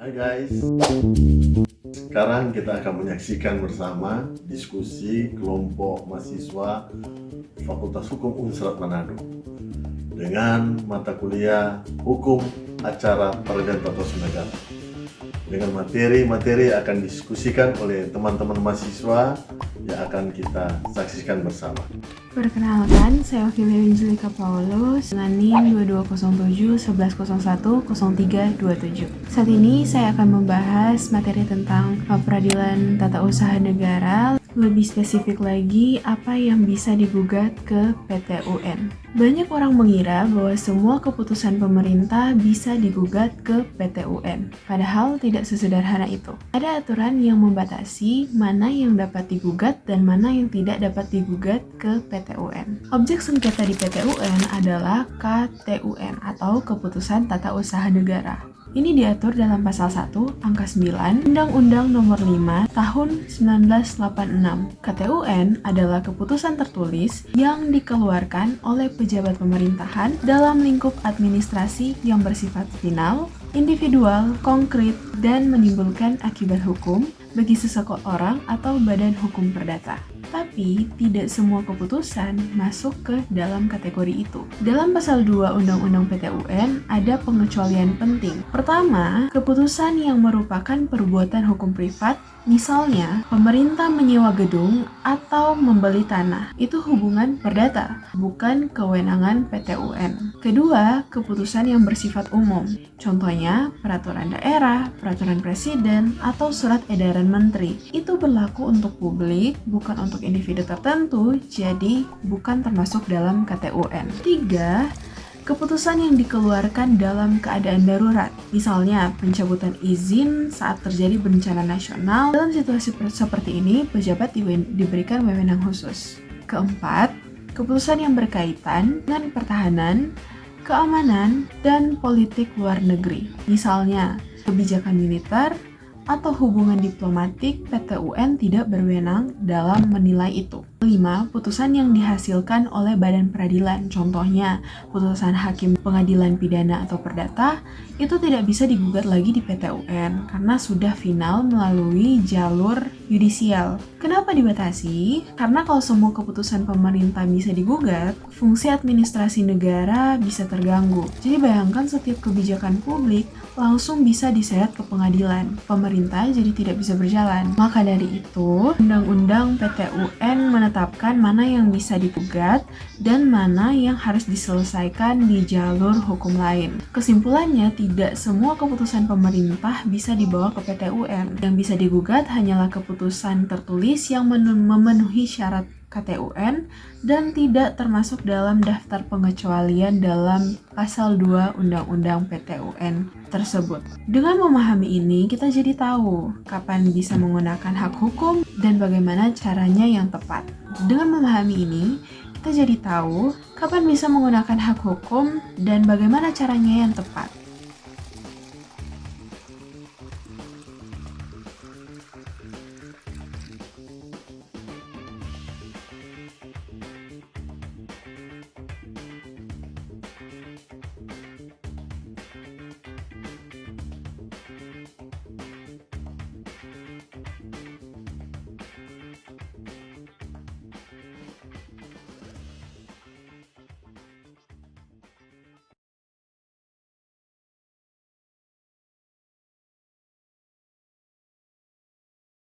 Hai guys, sekarang kita akan menyaksikan bersama diskusi kelompok mahasiswa Fakultas Hukum Unsrat Manado dengan mata kuliah Hukum Acara Peradilan Tata Usaha Negara. Dengan materi-materi akan diskusikan oleh teman-teman mahasiswa yang akan kita saksikan bersama. Perkenalkan, saya Ophelia Winjilika Paulus dengan NIM 2207 1101 0327. Saat ini saya akan membahas materi tentang peradilan tata usaha negara. Lebih spesifik lagi, apa yang bisa digugat ke PT UN. Banyak orang mengira bahwa semua keputusan pemerintah bisa digugat ke PT UN. Padahal tidak sesederhana itu. Ada aturan yang membatasi mana yang dapat digugat dan mana yang tidak dapat digugat ke PT UN. Objek sengketa di PT UN adalah KTUN atau Keputusan Tata Usaha Negara. Ini diatur dalam pasal 1, angka 9, Undang-Undang Nomor 5 Tahun 1986. KTUN adalah keputusan tertulis yang dikeluarkan oleh pejabat pemerintahan dalam lingkup administrasi yang bersifat final, individual, konkret, dan menimbulkan akibat hukum bagi seseorang atau badan hukum perdata. Tapi, tidak semua keputusan masuk ke dalam kategori itu. Dalam pasal 2 Undang-Undang PT UN ada pengecualian penting. Pertama, keputusan yang merupakan perbuatan hukum privat, misalnya pemerintah menyewa gedung atau membeli tanah, itu hubungan perdata, bukan kewenangan PT UN. Kedua, keputusan yang bersifat umum. Contohnya, peraturan daerah, peraturan presiden, atau surat edaran menteri. Itu berlaku untuk publik, bukan untuk individu tertentu, jadi bukan termasuk dalam KTUN. 3. Keputusan yang dikeluarkan dalam keadaan darurat, misalnya pencabutan izin saat terjadi bencana nasional. Dalam situasi seperti ini, pejabat diberikan wewenang khusus. Keempat, keputusan yang berkaitan dengan pertahanan, keamanan, dan politik luar negeri, misalnya kebijakan militer atau hubungan diplomatik. PT UN tidak berwenang dalam menilai itu. 5. Putusan yang dihasilkan oleh badan peradilan, contohnya putusan hakim pengadilan pidana atau perdata, itu tidak bisa digugat lagi di PT UN karena sudah final melalui jalur yudisial. Kenapa dibatasi? Karena kalau semua keputusan pemerintah bisa digugat, fungsi administrasi negara bisa terganggu. Jadi bayangkan setiap kebijakan publik langsung bisa diseret ke pengadilan. Pemerintah jadi tidak bisa berjalan. Maka dari itu, Undang-Undang PT UN menetapkan mana yang bisa digugat dan mana yang harus diselesaikan di jalur hukum lain. Kesimpulannya, tidak semua keputusan pemerintah bisa dibawa ke PT UN. Yang bisa digugat hanyalah keputusan tertulis yang memenuhi syarat KTUN dan tidak termasuk dalam daftar pengecualian dalam pasal 2 Undang-Undang PT UN tersebut. Dengan memahami ini, kita jadi tahu kapan bisa menggunakan hak hukum dan bagaimana caranya yang tepat. Dengan memahami ini, kita jadi tahu kapan bisa menggunakan hak hukum dan bagaimana caranya yang tepat.